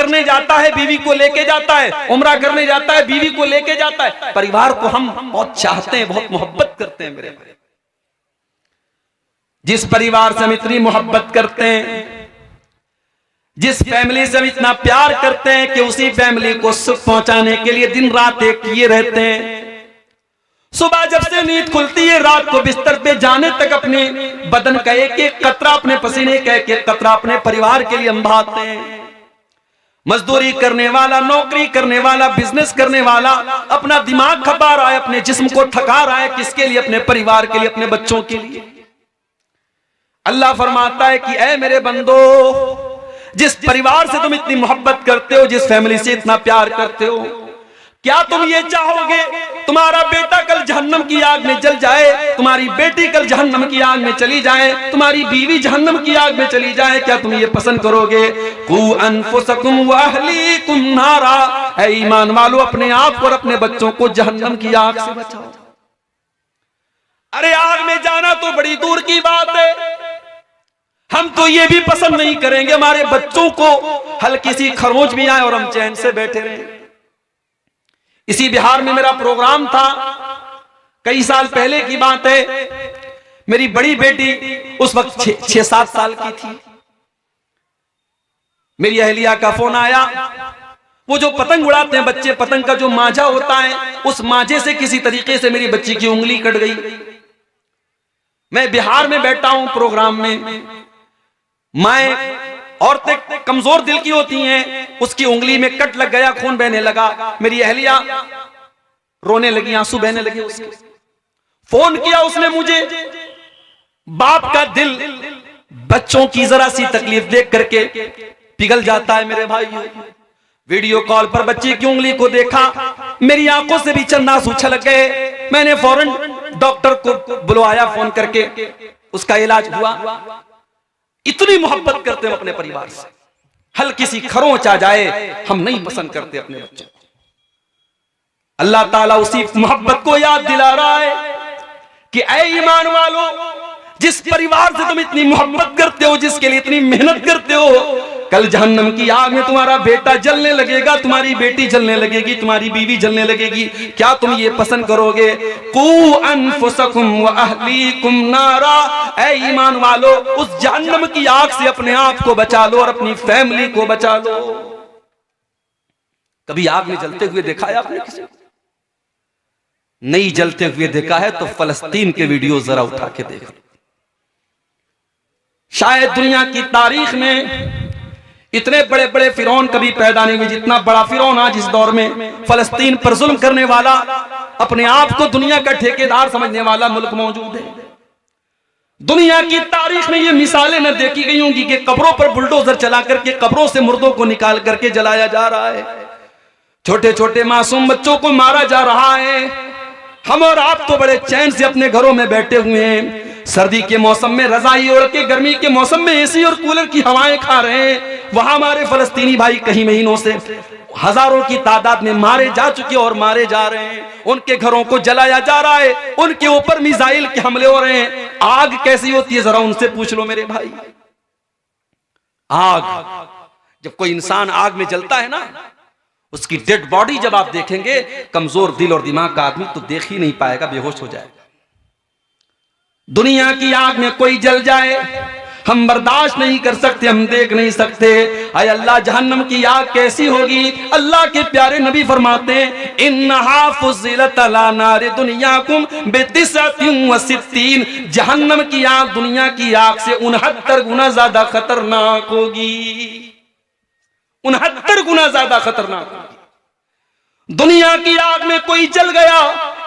करने जाता है बीवी को लेके जाता है, उम्रा करने जाता है बीवी को लेके जाता है। परिवार को हम बहुत चाहते हैं, बहुत मोहब्बत करते हैं मेरे भाई। जिस परिवार से हम इतनी मोहब्बत करते हैं, जिस फैमिली से हम इतना प्यार करते हैं कि उसी फैमिली को सुख पहुंचाने के लिए दिन रात एक किए रहते हैं। सुबह जब से नींद खुलती है रात को बिस्तर पे जाने तक अपने बदन का एक एक कतरा, अपने पसीने का एक एक कतरा अपने परिवार के लिए हम बहाते हैं। मजदूरी करने वाला, नौकरी करने वाला, बिजनेस करने वाला अपना दिमाग खपा रहा है, अपने जिस्म को थका रहा है, किसके लिए? अपने परिवार के लिए, अपने बच्चों के लिए। अल्लाह फरमाता है कि ऐ मेरे बंदो, जिस परिवार से तुम इतनी मोहब्बत करते हो, जिस फैमिली से इतना प्यार करते हो, क्या तुम ये चाहोगे तुम्हारा बेटा कल जहन्नम की आग में जल जाए, तुम्हारी बेटी कल जहन्नम की आग में चली जाए, तुम्हारी बीवी जहन्नम की आग में चली जाए? क्या तुम ये पसंद करोगे? कू अनफुसकुम व अहलीकुम नारा, ऐ ईमान वालों, अपने आप और अपने बच्चों को जहन्नम की आग से बचाओ। अरे आग में जाना तो बड़ी दूर की बात है, हम तो ये भी पसंद नहीं करेंगे हमारे बच्चों को हल्की सी खरोंच भी आए और हम चैन से बैठे रहें। इसी बिहार में मेरा प्रोग्राम था, कई साल पहले की बात है। मेरी बड़ी बेटी उस वक्त 6-7 साल की थी। मेरी अहलिया का फोन आया। वो जो पतंग उड़ाते हैं बच्चे, पतंग का जो मांझा होता है, उस मांझे से किसी तरीके से मेरी बच्ची की उंगली कट गई। मैं बिहार में बैठा हूं प्रोग्राम में। माए औरतें कमजोर दिल की होती हैं, उसकी उंगली में कट लग गया, खून बहने लगा। मेरी अहलिया रोने लगी, आंसू बहने लगे उसके। फोन किया उसने मुझे। बाप का दिल बच्चों की जरा सी तकलीफ देख करके पिघल जाता है मेरे भाई। वीडियो कॉल पर बच्ची की उंगली को देखा, मेरी आंखों से भी चंद आंसू छलक गए। मैंने फौरन डॉक्टर को बुलवाया फोन करके, उसका इलाज हुआ। इतनी मोहब्बत करते हैं अपने परिवार से, हल्की सी खरोंच आ जाए हम नहीं पसंद करते अपने बच्चों को। अल्लाह ताला उसी मोहब्बत को याद दिला रहा है कि ऐ ईमान वालों, जिस परिवार से तुम इतनी मोहब्बत करते हो, जिसके लिए इतनी मेहनत करते हो, कल जहन्नम की आग में तुम्हारा बेटा जलने लगेगा, तुम्हारी बेटी जलने लगेगी, तुम्हारी बीवी जलने लगेगी। क्या तुम ये पसंद करोगे? कू अनफुसकुम व अहलीकुम नारा, ऐ ईमान वालों, उस जहन्नम की आग से अपने आप को बचा लो और अपनी फैमिली को बचा लो। कभी आग में जलते हुए देखा है आपने किसी को? नहीं जलते हुए देखा है तो फलस्तीन के वीडियो जरा उठा के देख लो। शायद दुनिया की तारीख में इतने बड़े बड़े फिरौन कभी पैदा नहीं हुए जितना बड़ा फिरौन आज इस दौर में फलस्तीन पर जुल्म करने वाला, अपने आप को दुनिया का ठेकेदार समझने वाला मुल्क मौजूद है। दुनिया की तारीख में ये मिसालें न देखी गई होंगी कि कब्रों पर बुलडोजर चला करके कब्रों से मुर्दों को निकाल करके जलाया जा रहा है, छोटे छोटे मासूम बच्चों को मारा जा रहा है। हम और आप तो बड़े चैन से अपने घरों में बैठे हुए हैं, सर्दी के मौसम में रजाई ओढ़ के, गर्मी के मौसम में एसी और कूलर की हवाएं खा रहे हैं। वहां हमारे फलस्तीनी भाई कई महीनों से हजारों की तादाद में मारे जा चुके और मारे जा रहे हैं। उनके घरों को जलाया जा रहा है, उनके ऊपर मिसाइल के हमले हो रहे हैं। आग कैसी होती है जरा उनसे पूछ लो मेरे भाई। आग, जब कोई इंसान आग में जलता है ना, उसकी डेड बॉडी जब आप देखेंगे, कमजोर दिल और दिमाग का आदमी तो देख ही नहीं पाएगा, बेहोश हो जाएगा। दुनिया की आग में कोई जल जाए हम बर्दाश्त नहीं कर सकते, हम देख नहीं सकते। आय अल्लाह, जहन्नम की आग कैसी होगी? अल्लाह के प्यारे नबी फरमाते हैं, इन्नहा फुज़िलत अला नारि दुनियाकुम बितिसअतिन व सित्तीन, जहन्नम की आग दुनिया की आग से 69 गुना ज्यादा खतरनाक होगी। 69 गुना ज्यादा खतरनाक होगी। दुनिया की आग में कोई जल गया,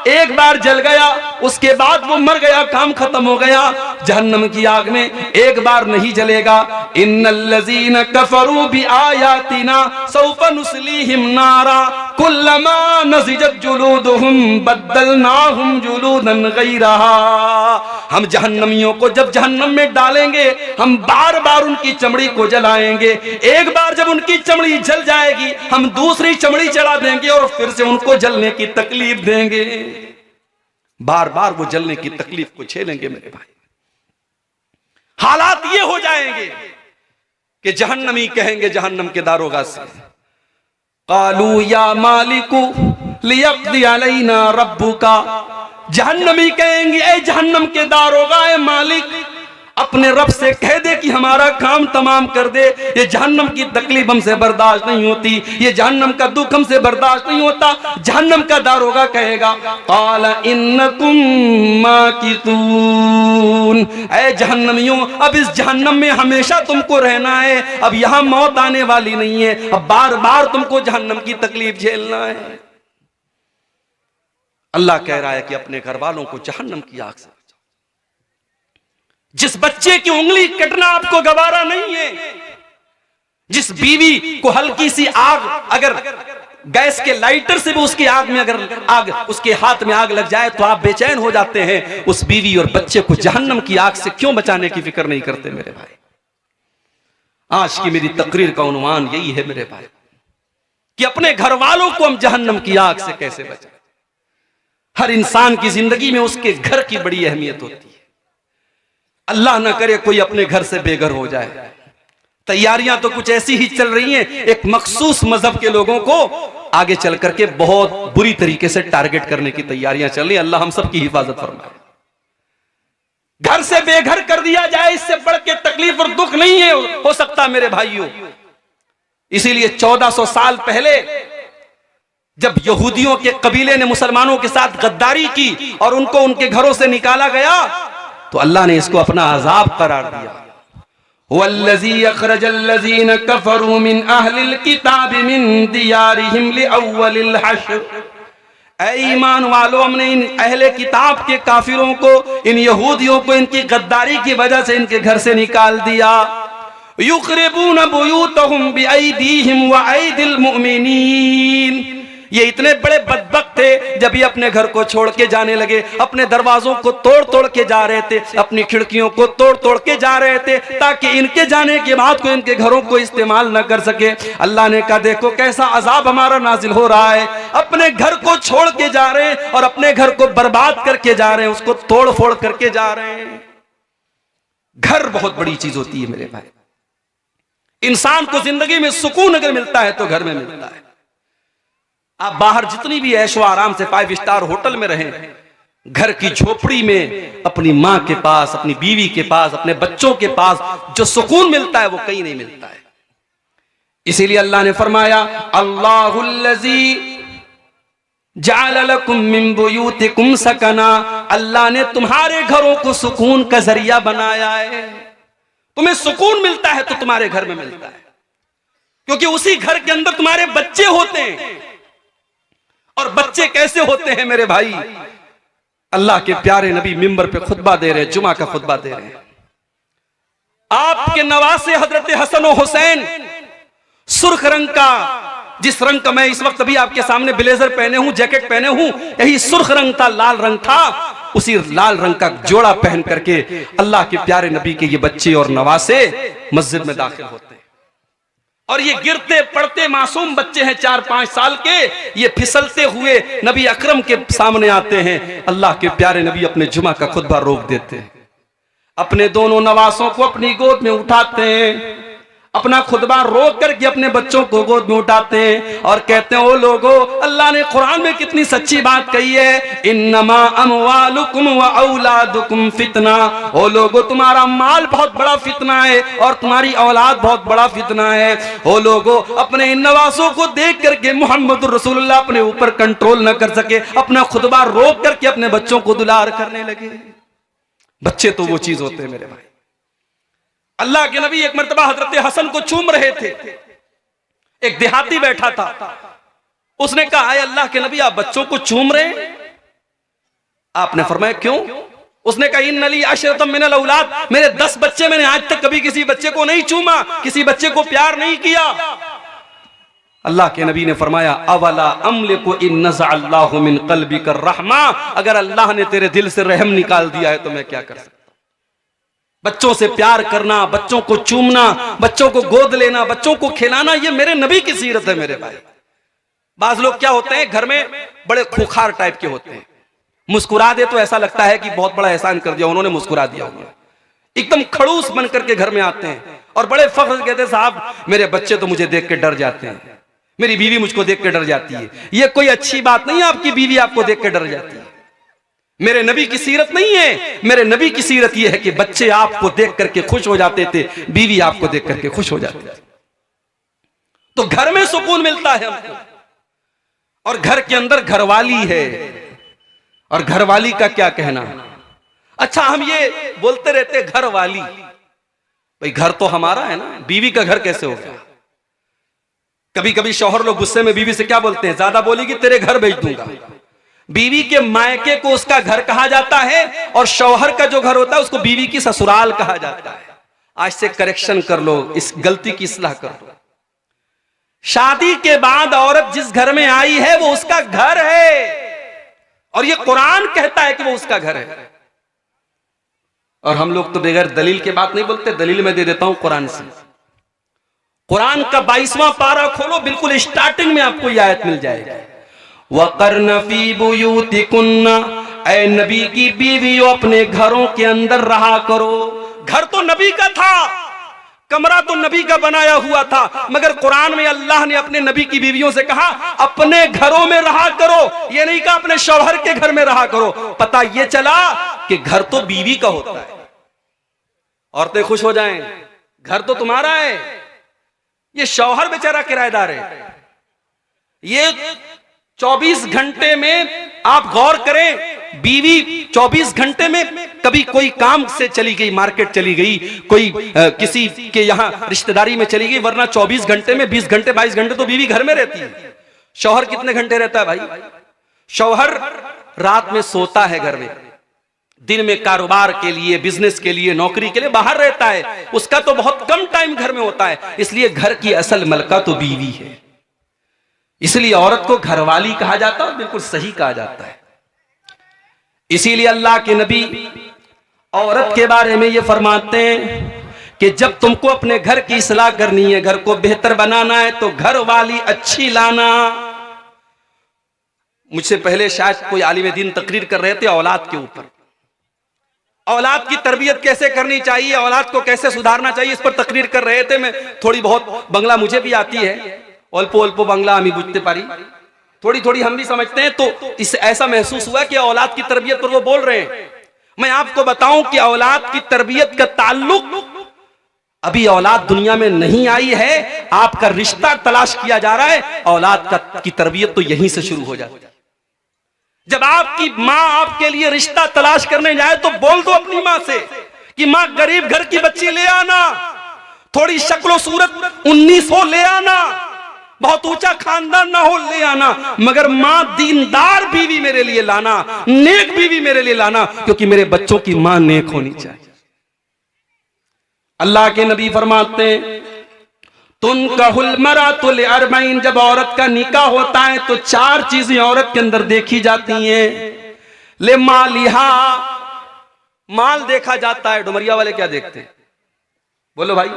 एक बार जल गया, उसके बाद वो मर गया, काम खत्म हो गया। जहन्नम की आग में एक बार नहीं जलेगा। इन्नल्लज़ीना कफरू बिआयातिना सौफ नुस्लीहिम नारा कुल्लमा नज़िजत जुलूदुहुम बद्दलनाहुम जुलूदन गैरहा। हम जहन्नमियों को जब जहन्नम में डालेंगे, हम बार बार उनकी चमड़ी को जलाएंगे। एक बार जब उनकी चमड़ी जल जाएगी, हम दूसरी चमड़ी चढ़ा देंगे और फिर से उनको जलने की तकलीफ देंगे। बार बार वो जलने की तकलीफ को झेलेंगे मेरे भाई। हालात ये हो जाएंगे कि जहन्नमी कहेंगे जहन्नम के दारोगा से, कालू या मालिकु लियक़्दी अलैना रब्बुका, जहन्नमी कहेंगे ए जहन्नम के दारोगा, ए मालिक अपने रब से कह दे कि हमारा काम तमाम कर दे। ये जहन्नम की तकलीफ हमसे बर्दाश्त नहीं होती, ये जहन्नम का दुख हमसे बर्दाश्त नहीं होता। जहन्नम का दारोगा कहेगा क़ाला इन्नकुम माकितून, ऐ जहन्नमियों अब इस जहन्नम में हमेशा तुमको रहना है, अब यहां मौत आने वाली नहीं है, अब बार बार तुमको जहन्नम की तकलीफ झेलना है। अल्लाह कह रहा है कि अपने घर वालों को जहन्नम की आग से, जिस बच्चे की उंगली कटना आपको गवारा नहीं है, जिस बीवी को हल्की सी आग, अगर गैस के लाइटर से भी उसकी आग में अगर आग, उसके हाथ में आग लग जाए तो आप बेचैन हो जाते हैं, उस बीवी और बच्चे को जहन्नम की आग से क्यों बचाने की फिक्र नहीं करते मेरे भाई। आज की मेरी तकरीर का उन्वान यही है मेरे भाई कि अपने घर वालों को हम जहन्नम की आग से कैसे बचाएं। हर इंसान की जिंदगी में उसके घर की बड़ी अहमियत होती है। अल्लाह ना करे कोई अपने घर से बेघर हो जाए। तैयारियां तो कुछ ऐसी ही चल रही हैं, एक मखसूस मजहब के लोगों को आगे चल करके बहुत बुरी तरीके से टारगेट करने की तैयारियां चल रही हैं। अल्लाह हम सब की हिफाजत फरमाए। घर से बेघर कर दिया जाए, इससे बढ़ के तकलीफ और दुख नहीं है हो सकता मेरे भाइयों। इसीलिए 1400 साल पहले जब यहूदियों के कबीले ने मुसलमानों के साथ गद्दारी की और उनको उनके घरों से निकाला गया, तो अल्लाह ने इसको अपना अजाब करार दिया। वल्लज़ी अखरजल्लज़ीन कफरू मिन अहलिल किताब मिन दियारिहिम लिअव्वलिल हश्र, ऐ ईमान वालों, हमने इन अहले किताब के काफिरों को, इन यहूदियों को इनकी गद्दारी की वजह से इनके घर से निकाल दिया। युखरिबून बुयूतहुम बिअयदीहिम व अयदिल मुमिनीन, ये इतने बड़े बदबख्त थे जब ये अपने घर को छोड़ के जाने लगे, अपने दरवाजों को तोड़ तोड़ के जा रहे थे, अपनी खिड़कियों को तोड़ तोड़ के जा रहे थे ताकि इनके जाने के बाद कोई इनके घरों को इस्तेमाल न कर सके। अल्लाह ने कहा देखो कैसा अजाब हमारा नाजिल हो रहा है, अपने घर को छोड़ के जा रहे हैं और अपने घर को बर्बाद करके जा रहे हैं, उसको तोड़ फोड़ करके जा रहे हैं। घर बहुत बड़ी चीज होती है मेरे भाई। इंसान को जिंदगी में सुकून अगर मिलता है तो घर में मिलता है। आप बाहर जितनी भी ऐशो आराम से 5 स्टार होटल में रहें, घर की झोपड़ी में अपनी माँ के पास, अपनी बीवी के पास, अपने बच्चों के पास जो सुकून मिलता है वो कहीं नहीं मिलता है। इसीलिए अल्लाह ने फरमाया अल्लाहुल्लज़ी जअल लकुम मिन बुयूतिकुम सकना, अल्लाह ने तुम्हारे घरों को सुकून का जरिया बनाया है। तुम्हें सुकून मिलता है तो तुम्हारे घर में मिलता है, क्योंकि उसी घर के अंदर तुम्हारे बच्चे होते हैं। और बच्चे कैसे होते हैं मेरे भाई? अल्लाह के प्यारे नबी मिंबर पे खुतबा दे रहे हैं, जुमा का खुतबा दे रहे हैं। आपके नवासे हजरत हसन और हुसैन सुर्ख रंग का, जिस रंग का मैं इस वक्त अभी आपके सामने ब्लेजर पहने हूं, जैकेट पहने हूं, यही सुर्ख रंग था, लाल रंग था। उसी लाल रंग का जोड़ा पहन करके अल्लाह के प्यारे नबी के ये बच्चे और नवासे मस्जिद में दाखिल होते हैं। और ये गिरते पड़ते मासूम बच्चे हैं 4-5 साल के, ये फिसलते हुए नबी अकरम के सामने आते हैं। अल्लाह के प्यारे नबी अपने जुमा का खुतबा रोक देते हैं, अपने दोनों नवासों को अपनी गोद में उठाते हैं, अपना खुतबा रोक करके अपने बच्चों को गोद में उठाते हैं और कहते हैं ओ लोगो, अल्लाह ने कुरान में कितनी सच्ची बात कही है, इन्नमा अमवालुकुम व औलादुकुम फितना। ओ लोगो, तुम्हारा माल बहुत बड़ा फितना है और तुम्हारी औलाद बहुत बड़ा फितना है। ओ लोगो, अपने इन नवासों को देख करके मोहम्मद रसूलुल्लाह अपने ऊपर कंट्रोल न कर सके, अपना खुतबा रोक करके अपने बच्चों को दुलार करने लगे। बच्चे तो वो चीज होते हैं मेरे भाई। अल्लाह के नबी एक मर्तबा हजरत हसन को चूम रहे थे, एक देहाती बैठा था, उसने कहा अल्लाह के नबी आप बच्चों को चूम रहे हैं? आपने फरमाया क्यों? उसने कहा इन्नली अशरतम मिनल औलाद, मेरे 10 बच्चे, मैंने आज तक कभी किसी बच्चे को नहीं चूमा, किसी बच्चे को प्यार नहीं किया। अल्लाह के नबी ने फरमाया अवला अमलिकु इन नज़अल्लाहु मिन क़ल्बिका रहमा, अगर अल्लाह ने तेरे दिल से रहम निकाल दिया है तो मैं क्या कर सकता। बच्चों से प्यार करना, बच्चों को चूमना, बच्चों को गोद लेना, बच्चों को खिलाना, ये मेरे नबी की सीरत है मेरे भाई। बाज लोग क्या होते हैं, घर में बड़े खूंखार टाइप के होते हैं, मुस्कुरा दे तो ऐसा लगता है कि बहुत बड़ा एहसान कर दिया उन्होंने, मुस्कुरा दिया उन्होंने। एकदम खड़ूस बन करके घर में आते हैं और बड़े फख्र से कहते हैं साहब मेरे बच्चे तो मुझे देख के डर जाते हैं, मेरी बीवी मुझको देख के डर जाती है। ये कोई अच्छी बात नहीं है, आपकी बीवी आपको देख के डर जाती है। मेरे नबी की सीरत नहीं है। मेरे नबी की सीरत यह है कि बच्चे आपको देख करके खुश हो जाते थे, बीवी आपको देख करके खुश हो जाती थी। तो घर में सुकून मिलता है हमको। और घर के अंदर घरवाली है, और घरवाली का क्या कहना। अच्छा, हम ये बोलते रहते घरवाली, भाई घर तो हमारा है ना, बीवी का घर कैसे हो गया। कभी कभी शौहर लोग गुस्से में बीवी से क्या बोलते हैं, ज्यादा बोलेगी तेरे घर भेज दूंगा। बीवी के मायके को उसका घर कहा जाता है, और शौहर का जो घर होता है उसको बीवी की ससुराल कहा जाता है। आज से करेक्शन कर लो, इस गलती की इस्लाह कर लो। शादी के बाद औरत जिस घर में आई है वो उसका घर है, और ये कुरान कहता है कि वो उसका घर है। और हम लोग तो बगैर दलील के बात नहीं बोलते। दलील मैं दे देता हूं कुरान से। कुरान का 22वां पारा खोलो, बिल्कुल स्टार्टिंग में आपको यह आयत मिल जाएगी, वक़र्न फ़ी बुयूतिकुन्ना, ऐ नबी की बीवियों अपने घरों के अंदर रहा करो। घर तो नबी का था, कमरा तो नबी का बनाया हुआ था, मगर कुरान में अल्लाह ने अपने नबी की बीवियों से कहा अपने घरों में रहा करो। ये नहीं कहा अपने शौहर के घर में रहा करो। पता ये चला कि घर तो बीवी का होता है। औरतें खुश हो जाएं, घर तो तुम्हारा है, ये शौहर बेचारा किराएदार है। ये 24 घंटे में आप गौर करें, बीवी 24 घंटे में कभी कोई काम से चली गई, मार्केट चली गई, कोई किसी के यहां रिश्तेदारी में चली गई, वरना 24 घंटे में 20 घंटे 22 घंटे तो बीवी घर में रहती है। शौहर कितने घंटे रहता है भाई? शौहर रात में सोता है घर में, दिन में कारोबार के लिए, बिजनेस के लिए, नौकरी के लिए बाहर रहता है। उसका तो बहुत कम टाइम घर में होता है। इसलिए घर की असल मलका तो बीवी है। इसलिए औरत को घरवाली कहा जाता है, बिल्कुल सही कहा जाता है। इसीलिए अल्लाह के नबी औरत के बारे में ये फरमाते हैं कि जब तुमको अपने घर की इस्लाह करनी है, घर को बेहतर बनाना है, तो घर वाली अच्छी लाना। मुझसे पहले शायद कोई आलिम दीन तकरीर कर रहे थे औलाद के ऊपर। औलाद की तरबियत कैसे करनी चाहिए, औलाद को कैसे सुधारना चाहिए, इस पर तकरीर कर रहे थे। मैं थोड़ी बहुत बंगला मुझे भी आती है, अल्पो अल्पो बांग्ला हमें बुझते पारी, थोड़ी थोड़ी हम भी समझते हैं। तो इससे ऐसा महसूस हुआ कि औलाद की तरबियत पर वो बोल रहे हैं। मैं आपको बताऊं कि औलाद की तरबियत का ताल्लुक, अभी औलाद दुनिया में नहीं आई है, आपका रिश्ता तलाश किया जा रहा है, औलाद की तरबियत तो यहीं से शुरू हो जाती है। जब आपकी माँ आपके लिए रिश्ता तलाश करने जाए तो बोल दो अपनी माँ से कि माँ गरीब घर की बच्ची ले आना, थोड़ी शक्लो सूरत 19 हो ले आना, बहुत ऊंचा खानदान ना हो ले आना, मगर माँ दीनदार बीवी मेरे लिए लाना, नेक बीवी मेरे लिए लाना, क्योंकि मेरे बच्चों की माँ नेक होनी चाहिए। अल्लाह के नबी फरमाते हैं तुनकाहुल मरातु लिअरबईन, जब औरत का निकाह होता है तो 4 चीजें औरत के अंदर देखी जाती हैं। ले मालिहा, माल देखा जाता है। डुमरिया वाले क्या देखते हैं? बोलो भाई,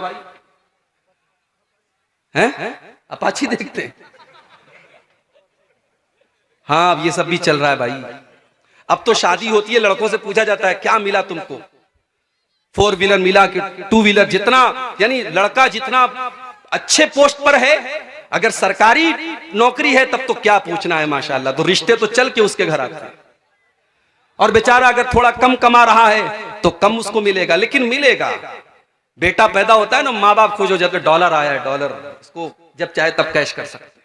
हैं? अपाची देखते हैं? हाँ, अब ये सब भी चल रहा है भाई। अब तो शादी होती है, लड़कों से पूछा जाता है क्या मिला तुमको, 4 व्हीलर मिला कि 2 व्हीलर, जितना यानी लड़का जितना अच्छे पोस्ट पर है, अगर सरकारी नौकरी है तब तो क्या पूछना है, माशाल्लाह। तो रिश्ते तो चल के उसके घर आते हैं। और बेचारा अगर थोड़ा कम कमा रहा है तो कम उसको मिलेगा, लेकिन मिलेगा। बेटा पैदा होता है ना, माँ बाप खुश हो जाते, डॉलर आया है, डॉलर, इसको जब चाहे तब कैश कर सकते।